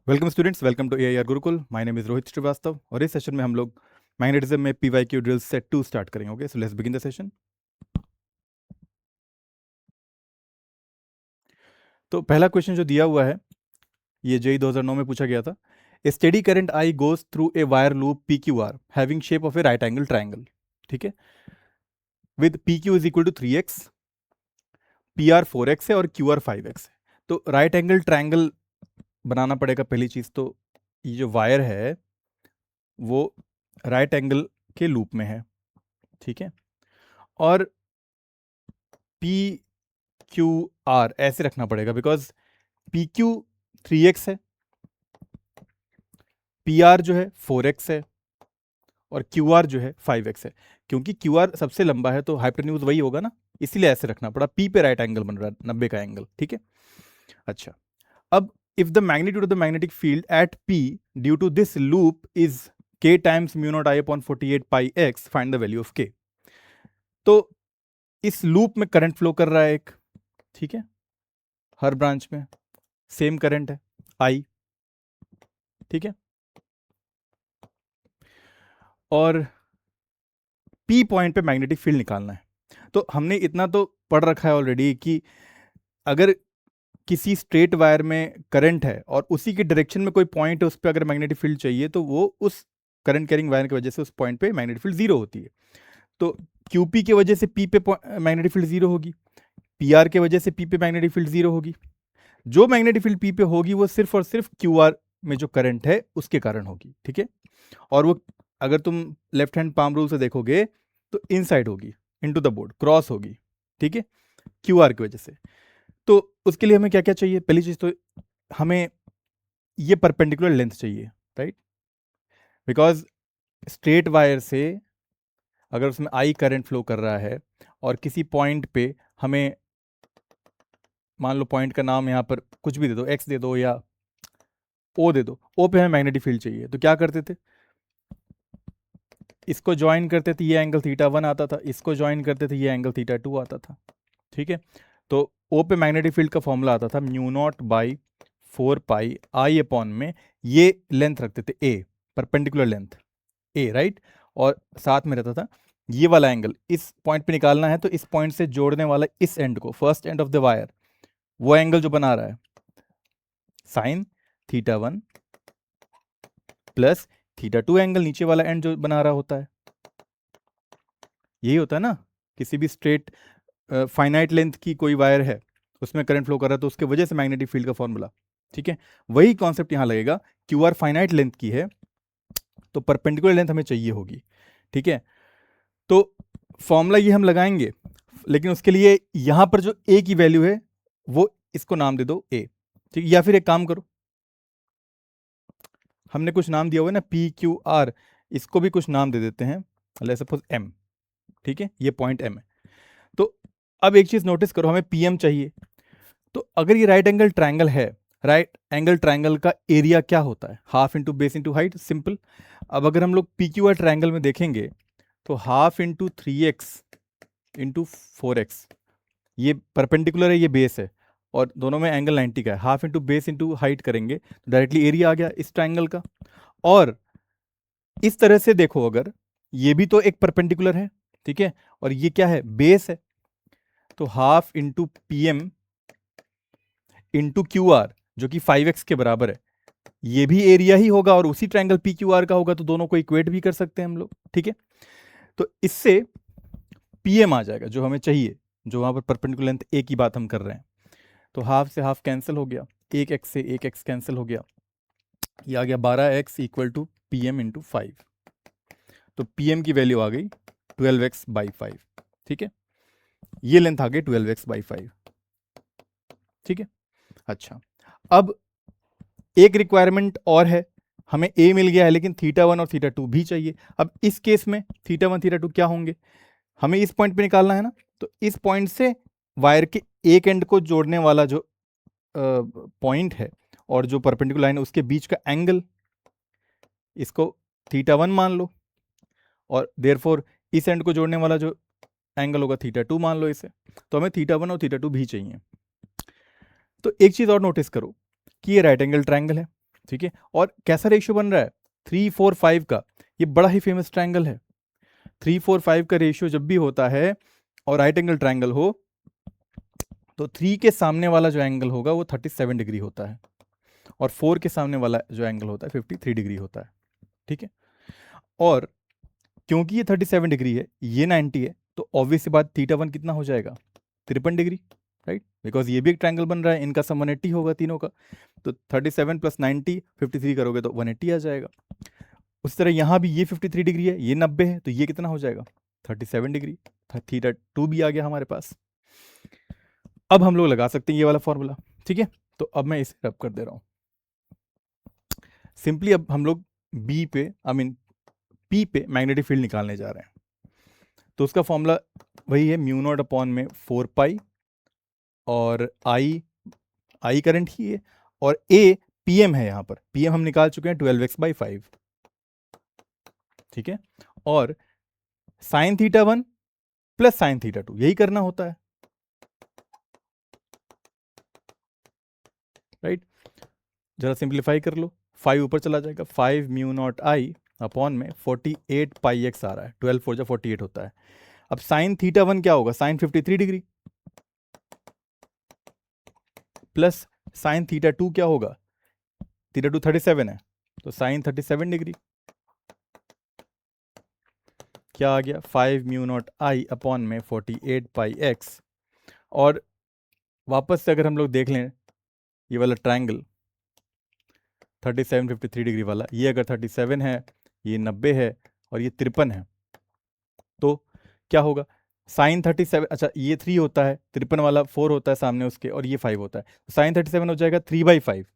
Welcome students, welcome to AIR Gurukul. My name is Rohit Srivastava और इस session में हम लोग मैग्नेटिज्म में पीवाईक्यू ड्रिल सेट 2 स्टार्ट करेंगे। Okay, so let's begin the session. तो पहला क्वेश्चन जो दिया हुआ है ये जेई 2009 में पूछा गया था। A steady current I goes through a wire loop P Q R having shape of a right angle triangle, ठीक है, with P Q is equal to 3x, P R 4x है और क्यू आर 5x है। तो right angle triangle बनाना पड़ेगा पहली चीज। तो ये जो वायर है वो राइट एंगल के लूप में है, ठीक है, और पी क्यू आर ऐसे रखना पड़ेगा बिकॉज पी क्यू 3x है, पी आर जो है 4x है और क्यू आर जो है 5x है। क्योंकि क्यू आर सबसे लंबा है तो हाइपोटेन्यूज वही होगा ना, इसीलिए ऐसे रखना पड़ा। पी पे राइट एंगल बन रहा है 90 का एंगल, ठीक है। अच्छा, अब if the magnitude of the magnetic field at P due to this loop is k times mu naught I upon 48 pi x, find the value of k। तो इस लूप में करंट फ्लो कर रहा है एक, ठीक है, हर ब्रांच में सेम करंट है I, ठीक है, और P पॉइंट पे मैग्नेटिक फील्ड निकालना है। तो हमने इतना तो पढ़ रखा है ऑलरेडी कि अगर किसी स्ट्रेट वायर में करंट है और उसी के डायरेक्शन में कोई पॉइंट है, उस पर अगर मैग्नेटिक फील्ड चाहिए तो वो उस करंट कैरिंग वायर की वजह से उस पॉइंट पे मैग्नेटिक फील्ड जीरो होती है। तो QP की वजह से P पे मैग्नेटिक फील्ड जीरो होगी, PR की वजह से P पे मैग्नेटिक फील्ड जीरो होगी। जो मैग्नेटिक फील्ड P पे होगी वो सिर्फ और सिर्फ QR में जो करंट है उसके कारण होगी, ठीक है। और वो अगर तुम लेफ्ट हैंड पाम रूल से देखोगे तो इनसाइड होगी, इनटू द बोर्ड क्रॉस होगी, ठीक है, QR की वजह से। तो उसके लिए हमें क्या क्या चाहिए? पहली चीज तो हमें ये परपेंडिकुलर लेंथ चाहिए, राइट, बिकॉज स्ट्रेट वायर से अगर उसमें I करंट फ्लो कर रहा है और किसी पॉइंट पे हमें, मान लो पॉइंट का नाम यहाँ पर कुछ भी दे दो, X दे दो या O दे दो, O पे हमें मैग्नेटिक फील्ड चाहिए, तो क्या करते थे, इसको ज्वाइन करते थे, ये एंगल θ1 आता था, इसको ज्वाइन करते थे, ये एंगल θ2 आता था, ठीक है। तो O पे मैग्नेटिक फील्ड का फॉर्मूला आता था mu naught by 4 pi I upon में ये लेंथ रखते थे A, perpendicular length A, right, और साथ में रहता था ये वाला एंगल, इस पॉइंट पे निकालना है तो इस पॉइंट से जोड़ने वाला इस एंड को, first end of the wire, वो एंगल जो बना रहा है साइन θ1 प्लस θ2 एंगल नीचे वाला एंड जो बना रहा होता है, यही होता है ना। किसी भी स्ट्रेट फाइनाइट लेंथ की कोई वायर है, उसमें करंट फ्लो कर रहा है तो उसके वजह से मैग्नेटिक फील्ड का फॉर्मूला, ठीक है, वही कॉन्सेप्ट यहां लगेगा। क्यू आर फाइनाइट लेंथ की है तो परपेंडिकुलर लेंथ हमें चाहिए होगी, ठीक है। तो फॉर्मूला ये हम लगाएंगे, लेकिन उसके लिए यहां पर जो ए की वैल्यू है वो इसको नाम दे दो ए, ठीक, या फिर एक काम करो, हमने कुछ नाम दिया हुआ है ना पी क्यू आर, इसको भी कुछ नाम दे देते हैं, लेट्स सपोज एम, ठीक है, ये पॉइंट एम है। तो अब एक चीज नोटिस करो, हमें पीएम चाहिए। तो अगर ये राइट एंगल ट्रायंगल है, राइट एंगल ट्रायंगल का एरिया क्या होता है? Half into base into height, simple. अब अगर हम लोग पी क्यू आर ट्रायंगल में देखेंगे तो half into 3x into 4x, ये परपेंडिकुलर है, ये बेस है, और दोनों में एंगल 90 का है। Half into base into height करेंगे तो डायरेक्टली एरिया आ गया इस ट्रायंगल का। और इस तरह से देखो, अगर ये भी तो एक परपेंडिकुलर है, ठीक है, और ये क्या है, बेस है, तो half into P M into Q R जो कि 5x के बराबर है, ये भी एरिया ही होगा और उसी ट्रायंगल पी क्यू आर का होगा, तो दोनों को इक्वेट भी कर सकते हैं हम लोग, ठीक है। तो इससे पीएम आ जाएगा जो हमें चाहिए, जो वहां पर परपेंडिकुलर लेंथ ए की बात हम कर रहे हैं। तो हाफ से हाफ कैंसिल हो गया, एक एक्स से एक एक्स कैंसिल हो गया, ये आ गया 12x equal to P M into 5। तो पीएम की वैल्यू आ गई 12x बाई 5, ठीक है, ये लेंथ आ गई 12x बाई 5, ठीक है। अच्छा, अब एक रिक्वायरमेंट और है, हमें ए मिल गया है लेकिन θ1 और θ2 भी चाहिए। अब इस केस में θ1 θ2 क्या होंगे, हमें इस पॉइंट पे निकालना है ना, तो इस पॉइंट से वायर के एक एंड को जोड़ने वाला जो पॉइंट है और जो परपेंडिकुलर लाइन है उसके बीच का एंगल, इसको θ1 मान लो, और देयरफॉर इस एंड को जोड़ने वाला जो एंगल होगा θ2 मान लो इसे। तो हमें θ1 और θ2 भी चाहिए। तो एक चीज और नोटिस करो कि ये राइट एंगल ट्रायंगल है, ठीक है। और कैसा रेशियो बन रहा है 3-4-5 का, ये बड़ा ही फेमस ट्रायंगल है। 3-4-5 का रेशियो जब भी होता है और राइट एंगल ट्रायंगल हो तो 3 के सामने वाला जो एंगल होगा वो 37 डिग्री होता है और 4 के सामने वाला जो एंगल होता है 53 डिग्री होता है। ठीक है। और क्योंकि ये 37 डिग्री है, ये 90 है, तो ऑब्वियस सी बात θ1 कितना हो जाएगा 53 डिग्री, राइट, बिकॉज ये भी एक ट्रायंगल बन रहा है, इनका सम 180 होगा तीनों का। तो 37 + 90 53 करोगे तो 180 आ जाएगा। उस तरह यहाँ भी ये 53 डिग्री है, ये 90 है, तो ये कितना हो जाएगा 37 डिग्री। θ2 भी आ गया हमारे पास। अब हम लोग लगा सकते हैं ये वाला फॉर्मूला। ठीक है, तो अब मैं इसे रब कर दे रहा हूँ सिंपली। अब हम लोग बी पे पी पे मैग्नेटिक फील्ड निकालने जा रहे हैं। तो उसका फॉर्मूला वही है μ0/4π और आई करंट ही है और ए पीएम है। यहां पर पीएम हम निकाल चुके हैं 12x/5। ठीक है, और sin θ1 + sin θ2 यही करना होता है, राइट। जरा सिंप्लीफाई कर लो, 5 ऊपर चला जाएगा, 5 μ0I/में 48πx आ रहा है, 12 4 48 होता है। अब sin θ1 क्या होगा, sin 53 डिग्री प्लस sin θ2 क्या होगा, θ2 37 है, तो sin 37 डिग्री क्या आ गया 5 μ0I/में 48πx। और वापस से अगर हम लोग देख लें ये वाला ट्रायंगल 37 53 डिग्री वाला, ये अगर 37 है, ये 90 है और ये 53 है, तो क्या होगा साइन 37, अच्छा ये 3 होता है, 53 वाला 4 होता है सामने उसके, और ये 5 होता है, तो साइन 37 हो जाएगा 3/5।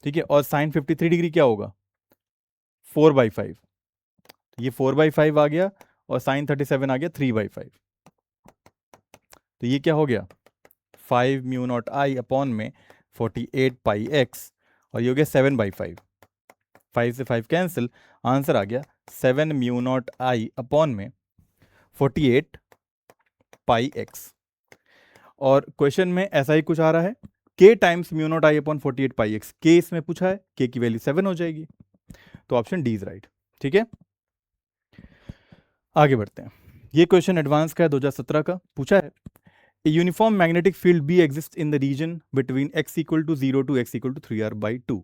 ठीक है, और साइन 53 डिग्री क्या होगा 4/5, ये 4/5 आ गया और साइन 37 आ गया 3/5। तो ये क्या हो गया 5 μ0I/में 48πx और ये हो गया 7/5। 5 से 5 कैंसिल, आंसर आ गया 7 μ0I/में 48πx। और क्वेश्चन में ऐसा ही कुछ आ रहा है, k टाइम्स μ0I/48πx, k इसमें पूछा है, k की वैल्यू 7 हो जाएगी, तो ऑप्शन डी इज राइट। ठीक है, आगे बढ़ते हैं। ये क्वेश्चन एडवांस का है, 2017 का पूछा है। A uniform magnetic field B exists in the region between x = 0 to x = 3r/2।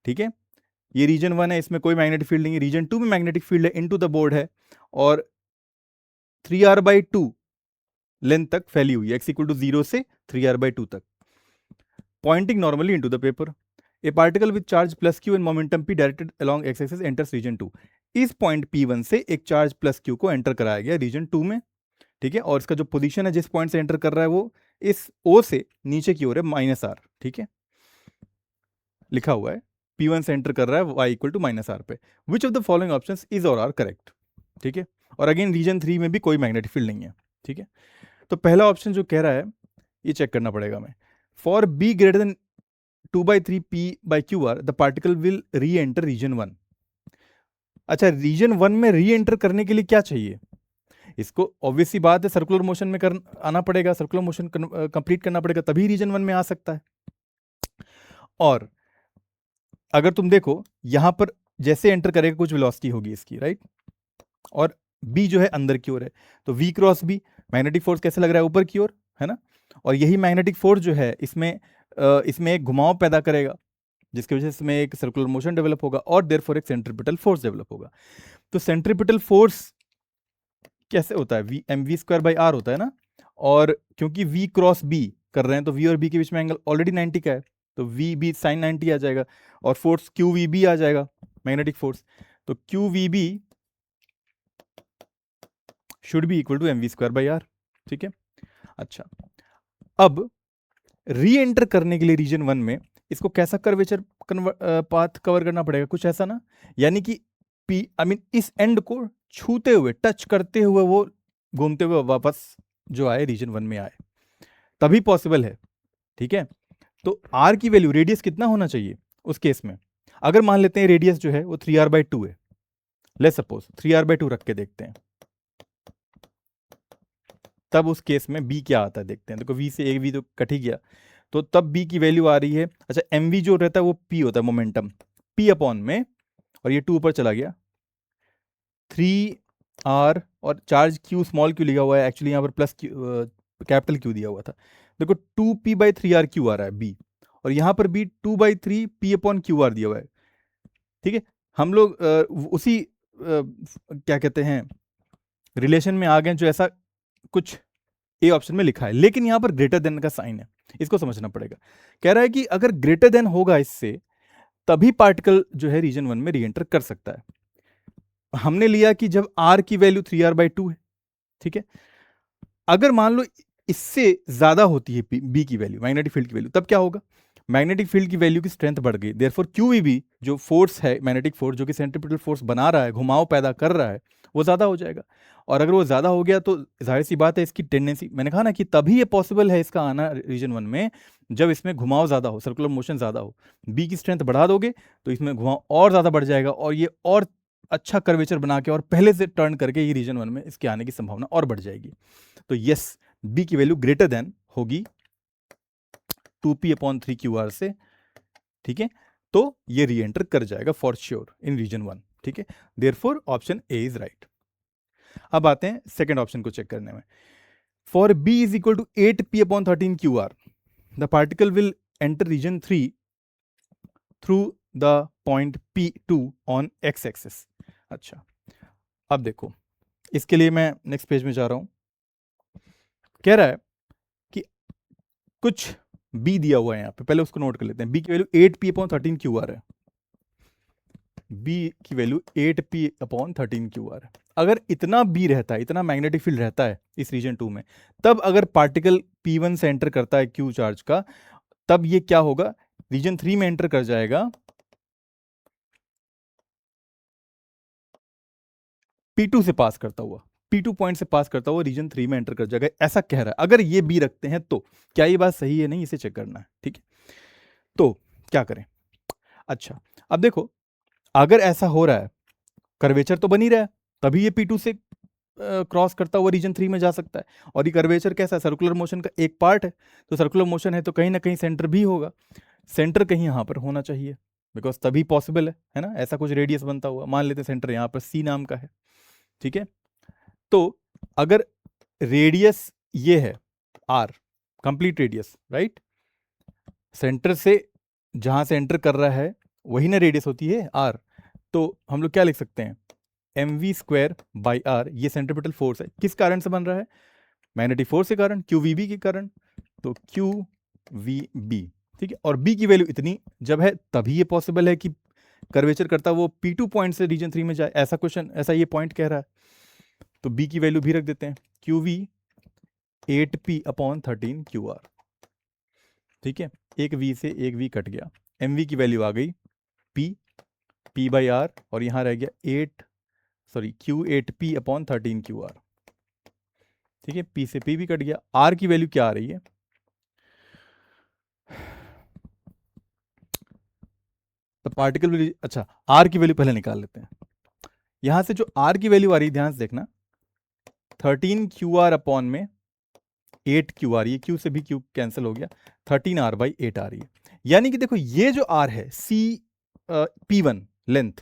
ठीक है, ये रीजन 1 है, इसमें कोई मैग्नेटिक फील्ड नहीं है। रीजन 2 में मैग्नेटिक फील्ड है, इनटू द बोर्ड है और 3r/2 लेंथ तक फैली हुई है, x = 0 से 3r/2 तक, pointing normally into the paper. A particle with charge +q and momentum p directed along x axis enters region 2। इस पॉइंट P1 से एक चार्ज +q को एंटर कराया गया रीजन 2 में। ठीक है, और इसका जो पोजीशन है जिस पॉइंट से एंटर कर रहा है वो इस O से नीचे की ओर है -r। ठीक है, लिखा हुआ है P1 से एंटर कर रहा है y = -r पे। Which of the following options is और आर करेक्ट। ठीक है, और अगेन रीजन 3 में भी कोई मैग्नेटिक फील्ड नहीं है। ठीक है, तो पहला ऑप्शन जो कह रहा है ये चेक करना पड़ेगा हमें। For b greater than 2/3 p/qr the particle will reenter region 1। अच्छा, रीजन 1 में री एंटर करने के लिए क्या चाहिए, इसको ऑब्वियस सी बात है सर्कुलर मोशन में आना पड़ेगा, सर्कुलर मोशन कंप्लीट करना पड़ेगा, तभी रीजन 1 में आ सकता है। और अगर तुम देखो यहां पर जैसे एंटर करेगा कुछ वेलोसिटी होगी इसकी, राइट, और बी जो है अंदर की ओर है, तो V cross B magnetic force कैसे लग रहा है ऊपर की ओर, है ना, और यही मैग्नेटिक फोर्स जो है इसमें एक घुमाव पैदा करेगा जिसकी वजह से इसमें एक सर्कुलर मोशन डेवलप होगा और देयरफॉर एक सेंट्रीपिटल फोर्स डेवलप होगा। तो सेंट्रीपिटल फोर्स कैसे होता है, mv²/r होता है ना, और क्योंकि v क्रॉस b कर रहे हैं तो v और b के बीच में एंगल ऑलरेडी 90 का है, तो v b sin 90 आ जाएगा और फोर्स qvb आ जाएगा मैग्नेटिक फोर्स, तो qvb should be equal to mv²/r। ठीक है, अच्छा अब री एंटर करने के लिए रीजन 1 में इसको कैसा कर्वेचर पाथ कवर करना पड़ेगा, कुछ ऐसा ना, यानी कि इस एंड को छूते हुए टच करते हुए वो घूमते हुए वापस जो आए रीजन 1 में आए, तभी पॉसिबल है। ठीक है, तो r की वैल्यू, रेडियस कितना होना चाहिए उस केस में, अगर मान लेते हैं रेडियस जो है वो 3r/2 है, लेट्स सपोज 3r/2 रख के देखते हैं, तब उस केस में b क्या आता है देखते हैं। देखो v से एक v तो कट ही गया, तो तब बी की वैल्यू आ रही है, अच्छा एम वी जो रहता है वो पी होता है, मोमेंटम पी अपॉन में, और ये 2 ऊपर चला गया, 3r, और चार्ज क्यू स्मॉल क्यू लिखा हुआ है, एक्चुअली यहाँ पर प्लस कैपिटल क्यू दिया हुआ था, देखो 2p/3r क्यू आ रहा है बी, और यहाँ पर भी 2/3p/qr दिया हुआ है। ठीक है, हम लोग उसी क्या कहते हैं रिलेशन में आ गए जो ऐसा कुछ ए ऑप्शन में लिखा है, लेकिन यहां पर ग्रेटर देन का साइन है, इसको समझना पड़ेगा। कह रहा है कि अगर ग्रेटर देन होगा इससे, तभी पार्टिकल जो है रीजन 1 में री एंटर कर सकता है। हमने लिया कि जब r की वैल्यू 3r/2 है, ठीक है, अगर मान लो इससे ज्यादा होती है बी की वैल्यू, मैग्नेटिक फील्ड की वैल्यू, तब क्या होगा, मैग्नेटिक फील्ड की वैल्यू की स्ट्रेंथ बढ़ गई, देयरफॉर QEB जो फोर्स है, मैग्नेटिक फोर्स जो कि सेंट्रीपिटल फोर्स बना रहा है, घुमाव पैदा कर रहा है, वो ज्यादा हो जाएगा। और अगर वो ज्यादा हो गया तो जाहिर सी बात है इसकी टेंडेंसी, मैंने कहा ना कि तभी ये पॉसिबल है इसका आना रीजन 1 में, जब इसमें घुमाव ज्यादा हो, सर्कुलर मोशन ज्यादा हो। बी की स्ट्रेंथ बढ़ा दोगे तो इसमें घुमाव और ज्यादा बढ़ जाएगा, और ये और अच्छा कर्वेचर बना के और पहले से टर्न करके ये रीजन 1 में इसके आने की संभावना और बढ़ जाएगी। तो यस, बी की वैल्यू ग्रेटर देन होगी 2p/3qr से, ठीक है, तो ये री एंटर कर जाएगा फॉर श्योर इन रीजन 1, ठीक है, therefore option A is right. अब आते हैं सेकंड ऑप्शन को चेक करने में। For B is equal to 8p/13qr, the particle will enter region 3 through the point P2 on X axis. अच्छा, अब देखो इसके लिए मैं नेक्स्ट पेज में जा रहा हूं। कह रहा है कि कुछ बी दिया हुआ है यहां पे, पहले उसको नोट कर लेते हैं। बी की वैल्यू 8p/13qr है, बी की वैल्यू 8p/13qr है। अगर इतना बी रहता है, इतना मैग्नेटिक फील्ड रहता है इस रीजन 2 में, तब अगर पार्टिकल P1 से एंटर करता है क्यू चार्ज का, तब ये क्या होगा, रीजन 3 में एंटर कर जाएगा, P2 से पास करता हुआ, P2 पॉइंट से पास करता हुआ रीजन 3 में एंटर कर जाएगा, ऐसा कह रहा है। अगर ये बी रखते हैं तो क्या ये बात सही है, नहीं, इसे चेक करना है, ठीक है। तो क्या करें, अच्छा अब देखो, अगर ऐसा हो रहा है, कर्वेचर तो बन ही रहा है, तभी ये P2 से क्रॉस करता हुआ रीजन 3 में जा सकता है। और ये कर्वेचर कैसा है, सर्कुलर मोशन का एक पार्ट है, तो सर्कुलर मोशन है तो कहीं ना कहीं सेंटर भी होगा, सेंटर कहीं यहां पर होना चाहिए, बिकॉज तभी पॉसिबल है ना, ऐसा कुछ रेडियस बनता हुआ, मान लेते हैं सेंटर यहां पर C नाम का है, ठीक है। तो अगर रेडियस ये है R, complete radius, right, centre से जहां से एंटर कर रहा है वही ना रेडियस होती है R, तो हम लोग क्या लिख सकते हैं, mv²/r, ये सेंट्रीपिटल फोर्स है, किस कारण से बन रहा है, मैग्नेटिक फोर्स के कारण, QVB के कारण, तो QVB, ठीक है। और B की वैल्यू इतनी जब है तभी ये पॉसिबल है कि कर्वेचर करता वो P2 पॉइंट से रीजन 3 में जाए, ऐसा क्वेश्चन, ऐसा ये पॉइंट कह रहा है। तो B की वैल्यू भी रख देते हैं, QV 8p/13qr, ठीक है, एक V से एक V कट गया, MV की वैल्यू आ गई p/r, और यहां रह गया Q8p/13qr, ठीक है, P से P भी कट गया। R की वैल्यू क्या आ रही है, तो पार्टिकल वैल्यू, अच्छा R की वैल्यू पहले निकाल लेते हैं। यहां से जो R की वैल्यू आ रही है, ध्यान से देखना, 13qr अपॉन में 8qr, ये Q से भी Q कैंसिल हो गया, 13r/8 आ रही है। यानी कि देखो ये जो R है P1 लेंथ,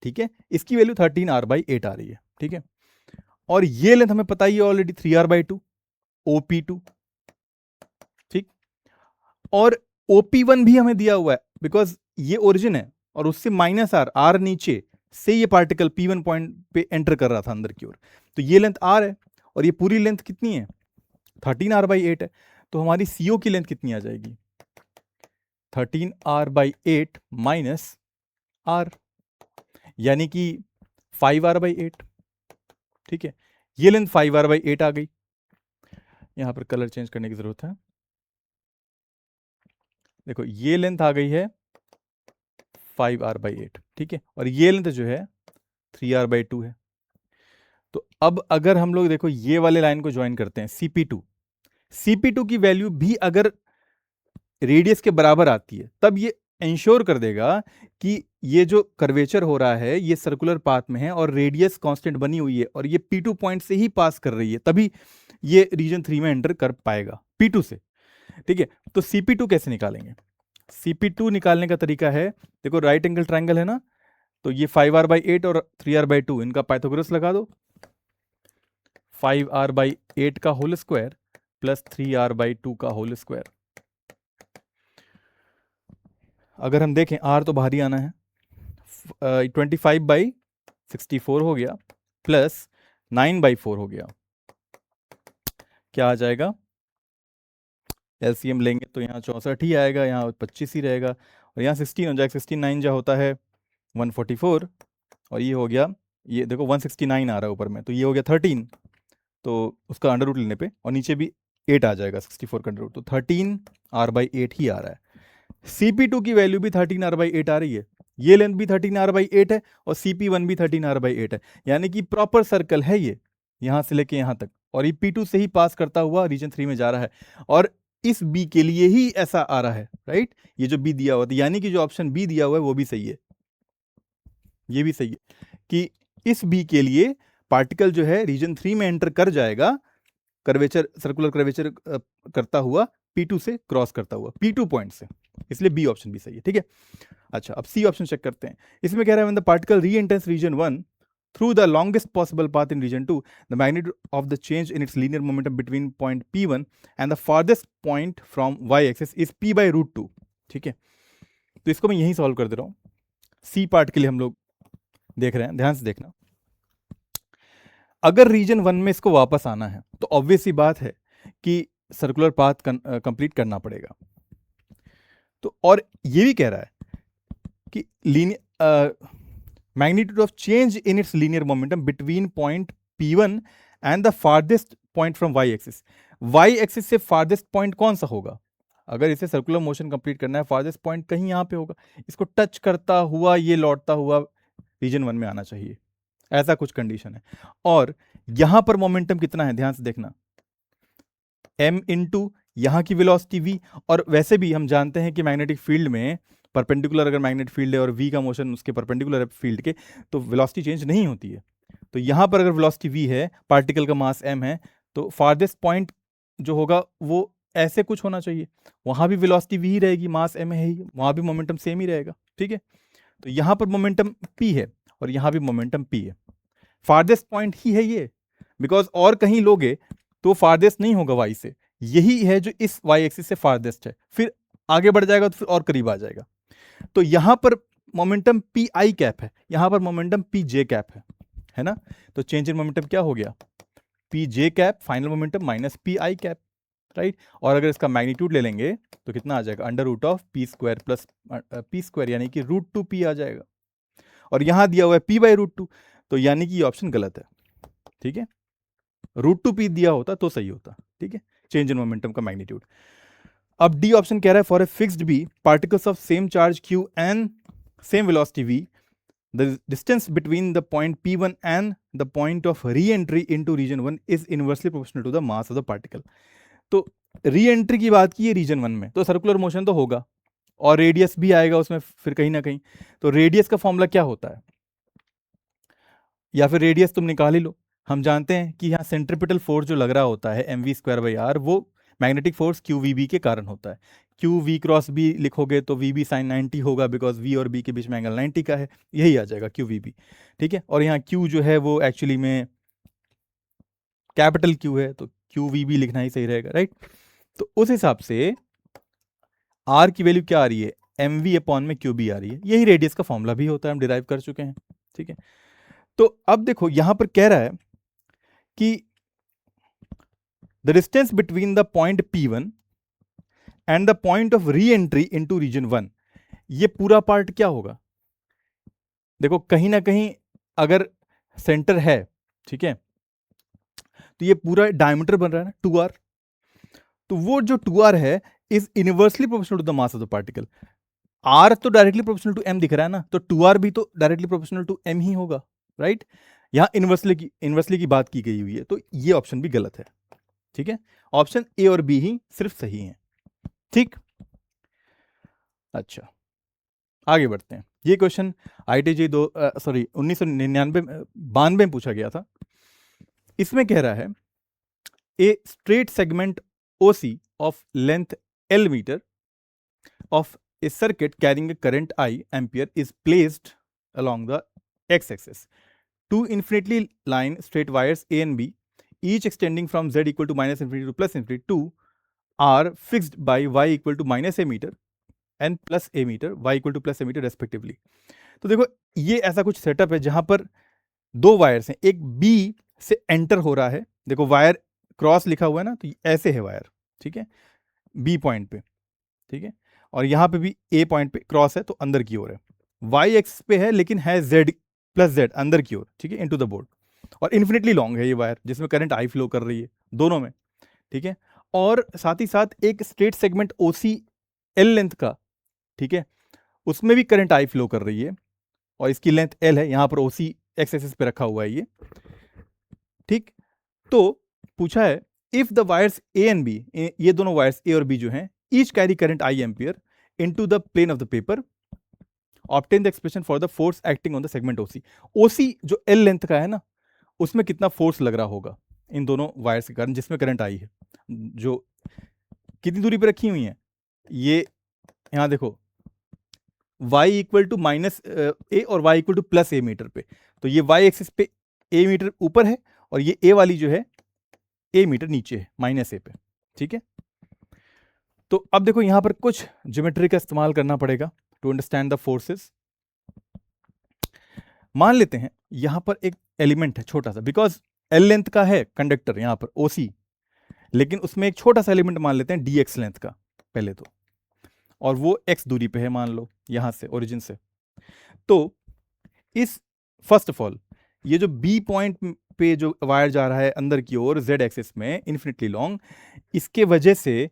ठीक है, इसकी वैल्यू 13r/8 आ रही है, ठीक है। और ये लेंथ हमें पता ही है ऑलरेडी, 3r/2 OP2, ठीक। और OP1 भी हमें दिया हुआ है, बिकॉज ये ओरिजिन है और उससे -r नीचे से ये पार्टिकल P1 पॉइंट पे एंटर कर रहा था अंदर की ओर, तो ये लेंथ R है, और ये पूरी लेंथ कितनी है, 13r/8 है। तो हमारी CO की लेंथ कितनी आ जाएगी, 13r/8 माइनस R, यानी कि 5r/8, ठीक है। ये लेंथ 5r/8 आ गई, यहां पर कलर चेंज करने की जरूरत है, देखो ये लेंथ आ गई है 5r/8, ठीक है, और ये लेंथ जो है 3r/2 है। तो अब अगर हम लोग देखो ये वाले लाइन को ज्वाइन करते हैं, CP2 की वैल्यू भी अगर रेडियस के बराबर आती है, तब ये इंश्योर कर देगा कि ये जो कर्वेचर हो रहा है ये सर्कुलर पाथ में है और रेडियस कांस्टेंट बनी हुई है, और ये P2 पॉइंट से ही पास कर रही है, तभी ये रीजन 3 में एंटर कर पाएगा P2 से, ठीक है। तो CP2 कैसे निकालेंगे? CP2 निकालने का तरीका है, देखो राइट एंगल ट्रायंगल है ना, तो ये 5r/8 और 3r/2 इनका पाइथागोरस लगा दो। 5r/8 का होल स्क्वायर प्लस 3r/2 का होल स्क्वायर। अगर हम देखें r तो बाहर ही आना है, 25/64 हो गया प्लस 9/4 हो गया, क्या आ जाएगा? LCM लेंगे तो यहाँ 64 ही आएगा, यहाँ 25 ही रहेगा, और यहाँ 16 हो जाएगा। 16 9 जो होता है 144, और ये हो गया, ये देखो 169 आ रहा है ऊपर में, तो ये हो गया 13, तो उसका अंडर रूट लेने पे, और नीचे भी 8 आ जाएगा 64 का अंडर रूट, तो 13r/8 ही आ रहा है। CP2 की वैल्यू भी 13r/8 आ रही है, ये लेंथ भी 13r/8 है, और CP1 भी 13r/8 है, यानी कि प्रॉपर सर्कल है ये, यहां से लेके यहां तक, और ये P2 से ही पास करता हुआ रीजन 3 में जा रहा है, और इस B के लिए ही ऐसा आ रहा है, राइट? ये जो B दिया हुआ था, यानी कि जो ऑप्शन B दिया हुआ है वो भी सही है, ये भी सही है कि इस B के लिए पार्टिकल जो है रीजन 3 में एंटर कर जाएगा, कर्वेचर, सर्कुलर कर्वेचर करता हुआ P2 से क्रॉस करता हुआ, P2 पॉइंट से, इसलिए B ऑप्शन भी सही है, ठीक है। अच्छा, अब C ऑप्शन चेक करते हैं। इसमें कह रहा है when the particle re-enters region 1 through the longest possible path in region 2, the magnitude of the change in its linear momentum between point P1 and the farthest point from y-axis is p/√2, ठीक है। तो इसको मैं यहीं solve कर दे रहा हूँ, C part के लिए हम लोग देख रहे हैं, ध्यान से देखना। अगर रीजन 1 में इसको वापस आना है तो ऑब्वियस सी बात है कि सर्कुलर पाथ कंप्लीट करना पड़ेगा। तो और ये भी कह रहा है कि magnitude of change in its linear momentum between point P1 and the farthest point from y axis. y axis से फारदेस्ट पॉइंट कौन सा होगा? अगर इसे सर्कुलर मोशन कंप्लीट करना है, फारदेस्ट पॉइंट कहीं यहां पे होगा, इसको टच करता हुआ ये लौटता हुआ रीजन 1 में आना चाहिए, ऐसा कुछ कंडीशन है। और यहां पर मोमेंटम कितना है, ध्यान से देखना, m इंटू यहां की वेलोसिटी v, और वैसे भी हम जानते हैं कि मैग्नेटिक फील्ड में परपेंडिकुलर अगर मैग्नेटिक फील्ड है और v का मोशन उसके परपेंडिकुलर है फील्ड के, तो वेलोसिटी चेंज नहीं होती है। तो यहां पर अगर वेलोसिटी v है, पार्टिकल का मास m है, तो फारदेस्ट पॉइंट जो होगा वो ऐसे कुछ होना चाहिए, वहां भी वेलोसिटी v ही रहेगी, मास m है ही, वहां भी मोमेंटम सेम ही रहेगा, ठीक है। तो यहां पर मोमेंटम p है और यहां भी मोमेंटम p है, फारदेस्ट पॉइंट ही है ये, बिकॉज और कहीं लोगे तो फारदेस्ट नहीं होगा y से, यही है जो इस y एक्सिस से फारदेस्ट है, फिर आगे बढ़ जाएगा तो फिर और करीब आ जाएगा। तो यहां पर मोमेंटम पी आई कैप है, यहां पर मोमेंटम पी जे कैप है ना। तो चेंज इन मोमेंटम क्या हो गया, P J cap final momentum minus P I cap, right. और अगर इसका मैग्नीट्यूड ले लेंगे तो कितना आ जाएगा, under root of P square plus P square, यानी कि √2p आ जाएगा, और यहां दिया हुआ है p/√2, तो यानी कि ये ऑप्शन गलत है, ठीक है। √2p दिया होता तो सही होता, ठीक है, चेंज इन मोमेंटम का मैग्नीट्यूड। अब डी ऑप्शन कह रहा है for a fixed B particles of same charge q and same velocity v, the distance between the point P1 and the point of re-entry into region 1 is inversely proportional to the mass of the particle। तो re-entry की बात की है reason 1 में, तो circular motion तो होगा और रेडियस भी आएगा उसमें फिर कहीं ना कहीं, तो रेडियस का फॉर्मूला क्या होता है, या फिर रेडियस तुम निकाल ही लो। हम जानते हैं कि यहाँ सेंट्रिपिटल फोर्स जो लग रहा होता है mv²/r, वो मैग्नेटिक फोर्स QVB के कारण होता है। QV क्रॉस B लिखोगे तो VB sin 90 होगा, बिकॉज V और B के बीच में एंगल 90 का है, यही आ जाएगा QVB, ठीक है। और यहाँ Q जो है वो एक्चुअली में कैपिटल Q है, तो QVB लिखना ही सही रहेगा, राइट। तो उस हिसाब से R की वैल्यू क्या आ रही है, mv में QB आ रही है, यही रेडियस का फॉर्मूला भी होता है, हम डिराइव कर चुके हैं, ठीक है। तो अब देखो यहां पर कह रहा है कि the distance between the point P1 and the point of reentry into region 1, ये पूरा पार्ट क्या होगा, देखो कहीं ना कहीं अगर सेंटर है, ठीक है, तो ये पूरा डायमीटर बन रहा है ना 2r, तो वो जो 2r है is inversely proportional to the mass of the particle. r तो डायरेक्टली प्रोपोर्शनल टू m दिख रहा है ना, तो 2r भी तो डायरेक्टली प्रोपोर्शनल टू m ही होगा, राइट। यहां इनवर्सली की बात की गई हुई है, तो ये ऑप्शन भी गलत है, ठीक है। ऑप्शन ए और बी ही सिर्फ सही है, ठीक। अच्छा, आगे बढ़ते हैं। ये क्वेश्चन IITJ 1992 में पूछा गया था। इसमें कह रहा है a straight segment OC of length L meter of a circuit carrying a current I ampere is placed along the x-axis. Two infinitely line straight wires A and B, each extending from z equal to minus infinity to plus infinity, two are fixed by y equal to minus a meter and plus a meter, y equal to plus a meter respectively. तो देखो ये ऐसा कुछ setup है जहां पर दो wires हैं, एक बी से एंटर हो रहा है, देखो वायर क्रॉस लिखा हुआ है ना, तो ऐसे है वायर, ठीक है, बी पॉइंट पे, ठीक है, और यहां पे भी ए पॉइंट पे क्रॉस है तो अंदर की ओर है, वाई एक्स पे है लेकिन है जेड प्लस जेड अंदर की ओर, ठीक है, इनटू द बोर्ड, और इन्फिनिटली लॉन्ग है ये वायर जिसमें करंट आई फ्लो कर रही है दोनों में, ठीक है, और साथ ही साथ एक स्ट्रेट सेगमेंट ओसी एल लेंथ का, ठीक है, उसमें भी करंट आई फ्लो कर रही है और इसकी लेंथ एल है, यहां पर ओसी एक्स एक्सिस पे रखा हुआ है ये, ठीक. तो पूछा है if the wires A and B, ये दोनों वायर्स ए और बी जो हैं, each carry current I ampere into the plane of the paper, obtain the expression for the force acting on the segment OC. OC जो L length का है ना, उसमें कितना फोर्स लग रहा होगा इन दोनों वायर्स के कारण जिसमें करंट आई है, जो कितनी दूरी पे रखी हुई है, ये यहां देखो y इक्वल टू माइनस ए और y इक्वल टू प्लस ए मीटर पे, तो ये y एक्सिस पे a मीटर ऊपर है और ये a वाली जो है a मीटर नीचे है माइनस ए पे, ठीक है. तो अब देखो यहां पर कुछ ज्योमेट्री का इस्तेमाल करना पड़ेगा टू अंडरस्टैंड द फोर्सेस. मान लेते हैं यहां पर एक एलिमेंट है छोटा सा, बिकॉज एल लेंथ का है कंडक्टर यहां पर ओसी, लेकिन उसमें एक छोटा सा एलिमेंट मान लेते हैं dx लेंथ का पहले तो, और वो x दूरी पे है मान लो यहां से ओरिजिन से. तो इस फर्स्ट ऑफ ऑल ये जो b पॉइंट पे जो वायर जा रहा है अंदर की ओर z एक्सिस में इन्फिनिटली लॉन्ग, इसके वजह से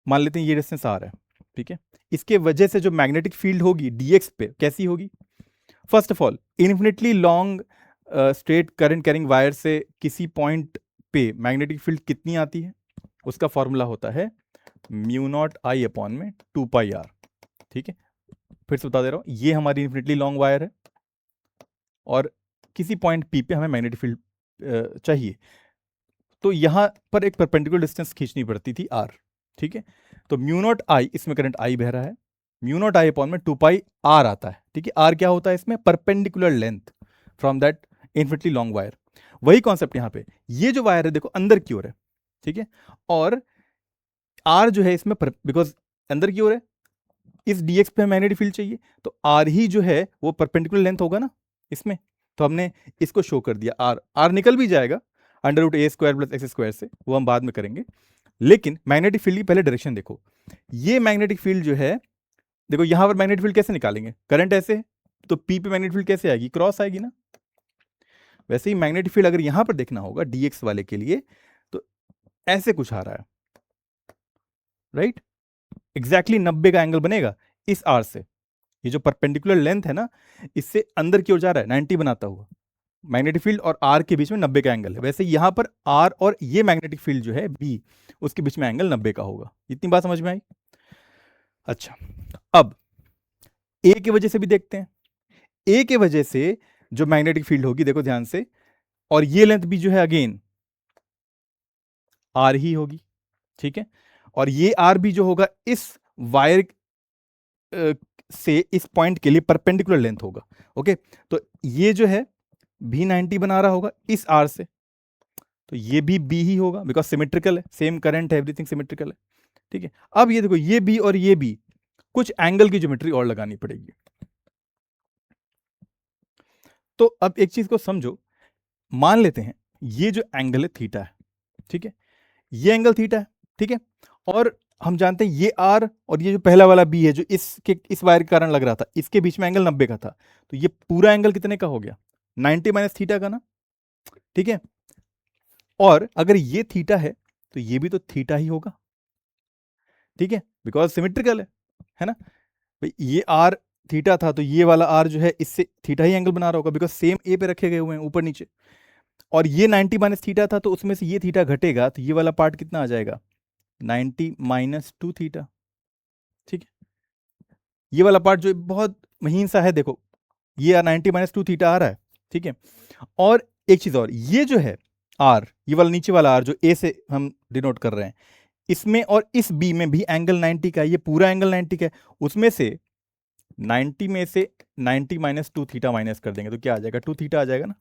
मान लेते हैं ये डिस्टेंस r है, ठीक है, इसके वजह से जो मैग्नेटिक फील्ड होगी dx पे कैसी होगी. First of all infinitely long straight current carrying wire से किसी पॉइंट पे मैग्नेटिक फील्ड कितनी आती है, उसका फॉर्मूला होता है म्यू नॉट आई अपॉन में 2 पाई आर, ठीक है. फिर से बता दे रहा हूं, ये हमारी इन्फिनिटली लॉन्ग वायर है और किसी पॉइंट पी पे हमें मैग्नेटिक फील्ड चाहिए, तो यहां पर एक परपेंडिकुलर डिस्टेंस खींचनी पड़ती थी आर, ठीक है. तो म्यू नॉट आई, इसमें करंट आई बह रहा है, म्यू नॉट आई अपॉन में 2 पाई आर आता है, ठीक है. आर क्या होता है इसमें, perpendicular length from that infinitely long wire. वही कॉन्सेप्ट यहां पे, ये जो वायर है देखो अंदर की ओर है, ठीक है, और आर जो है इसमें बिकॉज अंदर की ओर है, इस dx पे मैग्नेटिक फील्ड चाहिए, तो आर ही जो है वो परपेंडिकुलर लेंथ होगा ना इसमें, तो हमने इसको शो कर दिया आर. आर निकल भी जाएगा under root A square plus X square से, वो हम बाद में करेंगे, लेकिन मैग्नेटिक फील्ड की पहले डायरेक्शन देखो. ये मैग्नेटिक फील्ड जो है देखो, यहां पर मैग्नेटिक फील्ड कैसे निकालेंगे, करंट ऐसे, तो पी पे मैग्नेटिक फील्ड कैसे आएगी, क्रॉस आएगी ना. वैसे ही मैग्नेटिक फील्ड अगर यहां पर देखना होगा dx वाले के लिए, तो ऐसे कुछ आ रहा है, राइट, एग्जैक्टली 90 का एंगल बनेगा इस आर से, ये जो परपेंडिकुलर लेंथ है ना इससे अंदर की ओर जा रहा है 90 बनाता हुआ, मैग्नेटिक फील्ड और आर के बीच में 90 का एंगल है. वैसे यहां पर आर और ये मैग्नेटिक फील्ड जो है बी, उसके बीच में एंगल 90 का होगा. इतनी बात समझ में आई. अच्छा, अब ए की वजह से भी देखते हैं. ए के वजह से जो मैग्नेटिक फील्ड होगी देखो ध्यान से, और ये लेंथ भी जो है अगेन आर ही होगी, ठीक है, और ये आर भी जो होगा इस वायर से इस पॉइंट के लिए परपेंडिकुलर लेंथ होगा. ओके, तो ये जो है भी 90 बना रहा होगा इस आर से, तो ये भी बी ही होगा बिकॉज सिमेट्रिकल है, सेम करंट है, एवरीथिंग सिमेट्रिकल है, ठीक है. अब ये देखो ये बी और ये बी, कुछ एंगल की ज्योमेट्री और लगानी पड़ेगी. तो अब एक चीज को समझो, मान लेते हैं ये जो एंगल है थीटा है, ठीक है, ये एंगल थीटा है, ठीक है, और हम जानते हैं ये आर और ये जो पहला वाला बी है जो इस वायर के कारण लग रहा था, इसके बीच में एंगल 90 का था, तो ये पूरा एंगल कितने का हो गया, 90 माइनस थीटा का ना, ठीक है. और अगर ये थीटा है तो ये भी तो थीटा ही होगा, ठीक है, बिकॉज सिमेट्रिकल है ना भाई. ये आर थीटा था तो ये वाला आर जो है इससे थीटा ही एंगल बना रहा होगा बिकॉज सेम ए पे रखे गए हुए हैं ऊपर नीचे, और ये 90 माइनस थीटा था तो उसमें से ये थीटा घटेगा तो ये वाला पार्ट कितना आ जाएगा, 90 माइनस 2 थीटा, ठीक है. ये वाला पार्ट जो बहुत महीन सा है देखो, ये 90 माइनस 2 थीटा आ रहा है, ठीक है. और एक चीज और, ये जो है आर, ये वाला नीचे वाला आर जो ए से हम डिनोट कर रहे हैं, इसमें और इस बी में भी एंगल 90 का है, ये पूरा एंगल 90 का है। उसमें से 90 में से 90 माइनस 2 थीटा माइनस कर देंगे तो क्या आ जाएगा, 2 थीटा आ जाएगा ना।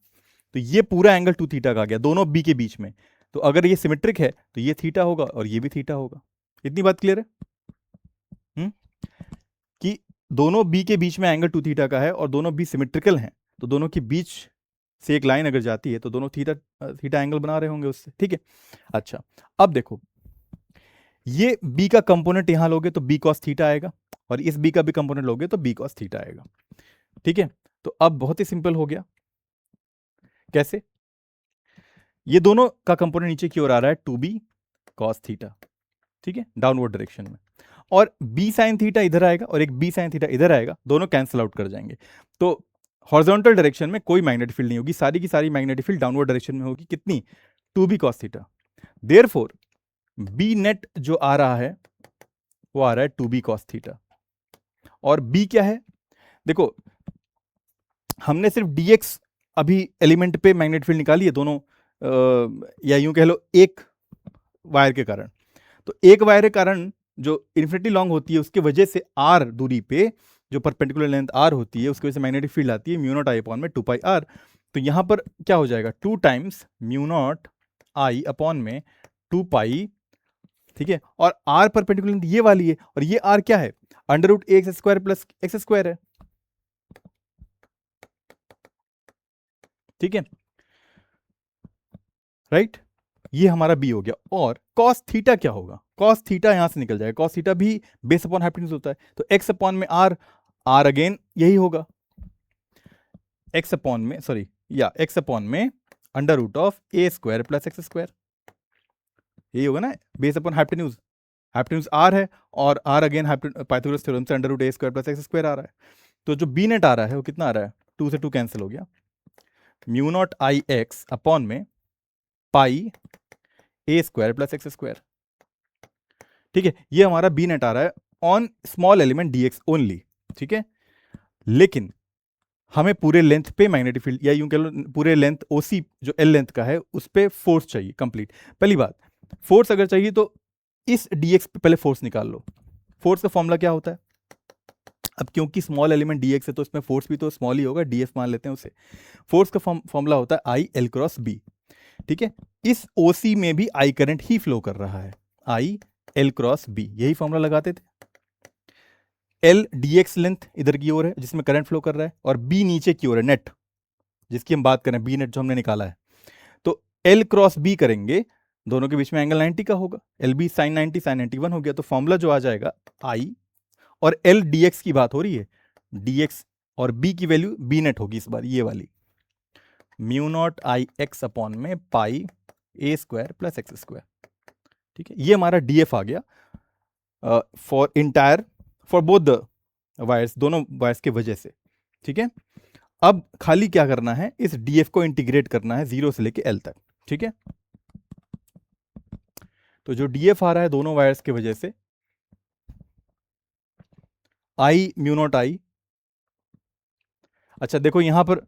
तो ये पूरा एंगल 2 थीटा का आ गया दोनों बी के बीच में। तो अगर ये सिमेट्रिक है तो ये थीटा होगा और ये भी थीटा होगा। इतनी बात क्लियर है? कि दोनों बी के बीच में एंगल 2 थीटा का है और दोनों बी सिमेट्रिकल हैं, तो दोनों के बीच से एक लाइन अगर जाती है तो दोनों थीटा थीटा एंगल बना रहे होंगे उससे, ठीक है। अच्छा, अब देखो ये बी का कंपोनेंट यहां लोगे तो बी कॉस थीटा आएगा, और इस बी का भी कंपोनेंट लोगे तो बी कॉस थीटा आएगा, ठीक है। तो अब बहुत ही सिंपल हो गया। कैसे? ये दोनों का कंपोनेंट नीचे की ओर आ रहा है 2b कॉस थीटा, ठीक है, डाउनवर्ड डायरेक्शन में, और b साइन थीटा इधर आएगा और एक b साइन थीटा इधर आएगा, दोनों कैंसिल आउट कर जाएंगे। तो हॉरिजॉन्टल डायरेक्शन में कोई मैग्नेटिक फील्ड नहीं होगी, सारी की सारी मैग्नेटिक फील्ड डाउनवर्ड डायरेक्शन में होगी। कितनी? 2b cos theta. Therefore b net जो आ रहा है वो आ रहा है 2b cos थीटा। और b क्या है? देखो हमने सिर्फ dx अभी एलिमेंट पे मैग्नेटिक फील्ड निकाली है दोनों, या यूं कह लो एक वायर के कारण। तो एक वायर के कारण जो इन्फिनिटी लॉन्ग होती है उसके वजह से r दूरी पे जो परपेंडिकुलर लेंथ r होती है उसकी वजह से मैग्नेटिक फील्ड आती है म्यू नॉट आई अपॉन में 2 पाई r। तो यहां पर क्या हो जाएगा, 2 times mu naught I upon में 2 पाई, ठीक है। और r परपेंडिकुलर लेंथ ये वाली है, और ये r क्या है, under root X square plus X square है, ठीक है, राइट। ये हमारा b हो गया। और cos थीटा क्या होगा, cos थीटा यहां से निकल जाएगा, cos थीटा भी बेस अपॉन हाइपोटेन्यूज होता है, तो x अपॉन में r, r अगेन यही होगा, x अपॉन में सॉरी या x अपॉन में under root of A square plus X square, यही होगा ना, base upon hypotenuse, hypotenuse r है और r अगेन पाइथागोरस थ्योरम से under root A square plus X square आ रहा है। तो जो b नेट आ रहा है वो कितना आ रहा है, 2 से 2 कैंसिल हो गया, म्यू नॉट आई एक्स अपॉन में पाई ए स्क्वायर प्लस एक्स स्क्वायर, ठीक है। ये हमारा बी नेट आ रहा है on small element dx only, ठीक है। लेकिन हमें पूरे लेंथ पे मैग्नेटिक फील्ड, या यूं कह लो पूरे लेंथ ओसी जो एल लेंथ का है उस पे फोर्स चाहिए कंप्लीट। पहली बात, फोर्स अगर चाहिए तो इस dx पे पहले फोर्स निकाल लो। फोर्स का फॉर्मूला क्या होता है? अब क्योंकि स्मॉल एलिमेंट dx है तो इसमें फोर्स भी तो स्मॉल ही होगा, df मान लेते हैं उसे। फोर्स का फॉर्मूला होता है आई एल क्रॉस बी, ठीक है। इस ओसी में भी आई करंट ही फ्लो कर रहा है, आई एल क्रॉस बी, यही फॉर्मूला लगाते थे। एल dx लेंथ इधर की ओर है जिसमें करंट फ्लो कर रहा है, और बी नीचे की ओर है नेट, जिसकी हम बात करें बी नेट जो हमने निकाला है। तो एल क्रॉस बी करेंगे, दोनों के बीच में एंगल 90 का होगा, एल बी साइन 90 साइन 91 हो गया। तो फॉर्मूला जो आ जाएगा आई, और एल dx की बात हो रही है, dx और b की वैल्यू बी नेट होगी इस बार ये वाली, म्यू नॉट आई एक्स अपॉन में पाई ए स्क्वायर प्लस एक्स स्क्वायर, ठीक है। ये हमारा df आ गया for entire for both the wires, दोनों वायर्स के वजह से, ठीक है। अब खाली क्या करना है, इस df को इंटीग्रेट करना है 0 से लेके l तक, ठीक है। तो जो df आ रहा है दोनों वायर्स की वजह से, आई म्यू नॉट आई, अच्छा देखो यहां पर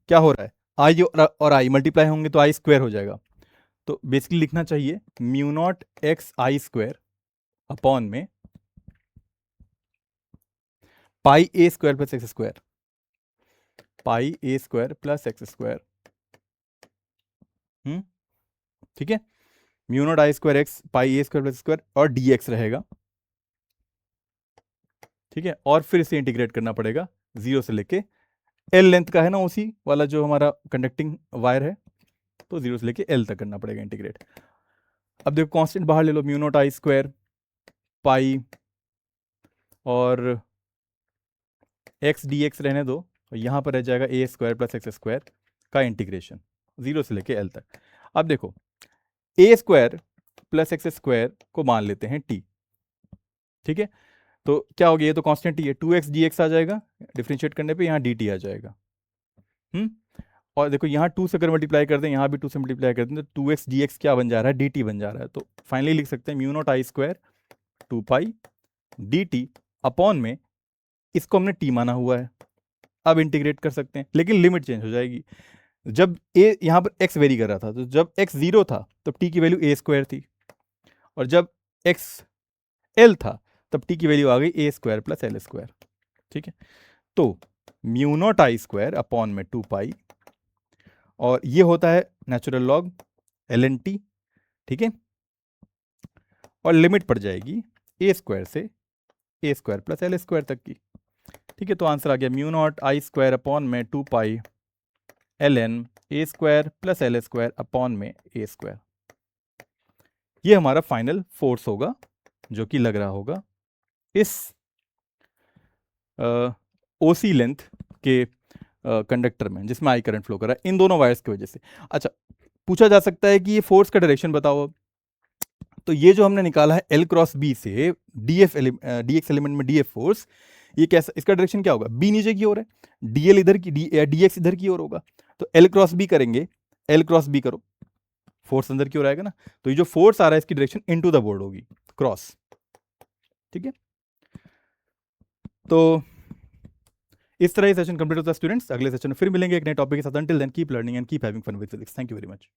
क्या हो रहा है, आई और आई मल्टीप्लाई होंगे तो आई स्क्वायर हो जाएगा। तो बेसिकली लिखना चाहिए म्यू नॉट एक्स आई स्क्वायर अपॉन में पाई ए स्क्वायर प्लस एक्स स्क्वायर, पाई ए स्क्वायर प्लस एक्स स्क्वायर, ठीक है। Mu naught I square x pi A square plus square और डी एक्स रहेगा, ठीक है। और फिर इसे इंटीग्रेट करना पड़ेगा 0 से लेके एल लेंथ का है ना उसी वाला जो हमारा कंडक्टिंग वायर है, तो 0 से लेके एल तक करना पड़ेगा इंटीग्रेट। अब देखो कांस्टेंट बाहर ले लो, mu naught I square pi और एक्स डी एक्स रहने दो, और यहाँ पर रह जाएगा ए स्क्वायर प्लस एक्स स्क्वायर का इंटीग्रेशन 0 से लेके एल तक। अब देखो ए स्क्वायर प्लस एक्स स्क्वायर को मान लेते हैं टी, ठीक है। तो क्या हो गया, ये तो कांस्टेंट ही है, 2x dx आ जाएगा, डिफरेंशिएट करने पे यहाँ dt आ जाएगा। और देखो यहाँ 2 से अगर मल्टीप्लाई कर दें, यहाँ भी 2 से मल्टीप्लाई कर दें, तो 2x dx क्या बन जा रहा है, dt बन जा रहा है। तो फाइनली लिख सकते हैं mu naught I square 2 pi dt upon में, इसको हमने t माना हुआ है। अब इंटीग्रेट कर सकते हैं, लेकिन लिमिट चेंज हो जाएगी। जब a यहाँ पर x वेरी कर रहा था, तो जब x 0 था तब t की वैल्यू a स्क्वायर थी, और जब एक्स एल था तब टी की वैल्यू आ गई A square plus L square. ठीक है, तो mu naught I square upon में 2 पाई, और ये होता है natural log L N T. ठीक है, और लिमिट पड़ जाएगी ए स्क्वायर से A square plus L square तक की। ठीक है, तो आंसर आ गया mu naught I square upon में 2 pi L N A square plus L square upon में ए स्क्वायर। ये हमारा फाइनल फोर्स होगा जो कि लग रहा होगा इस ओसी लेंथ के कंडक्टर में जिसमें आई करंट फ्लो कर रहा है इन दोनों वायर्स की वजह से। अच्छा, पूछा जा सकता है कि ये फोर्स का डायरेक्शन बताओ अब। तो ये जो हमने निकाला है एल क्रॉस बी से डी एक्स एलिमेंट में डी एफ फोर्स, ये कैसा, इसका डायरेक्शन क्या होगा, बी नीचे की ओर है, डीएल इधर की डी एक्स इधर की ओर होगा। तो एल क्रॉस बी करेंगे, एल क्रॉस बी करो, फोर्स अंदर की ओर आएगा ना, तो ये जो फोर्स आ रहा है इसकी डायरेक्शन इनटू द बोर्ड होगी, क्रॉस। ठीक है, तो इस तरह ये सेशन कंप्लीट होता है स्टूडेंट्स। अगले सेशन में फिर मिलेंगे एक नए टॉपिक के साथ। Until then keep learning and keep having fun with physics. Thank you very much.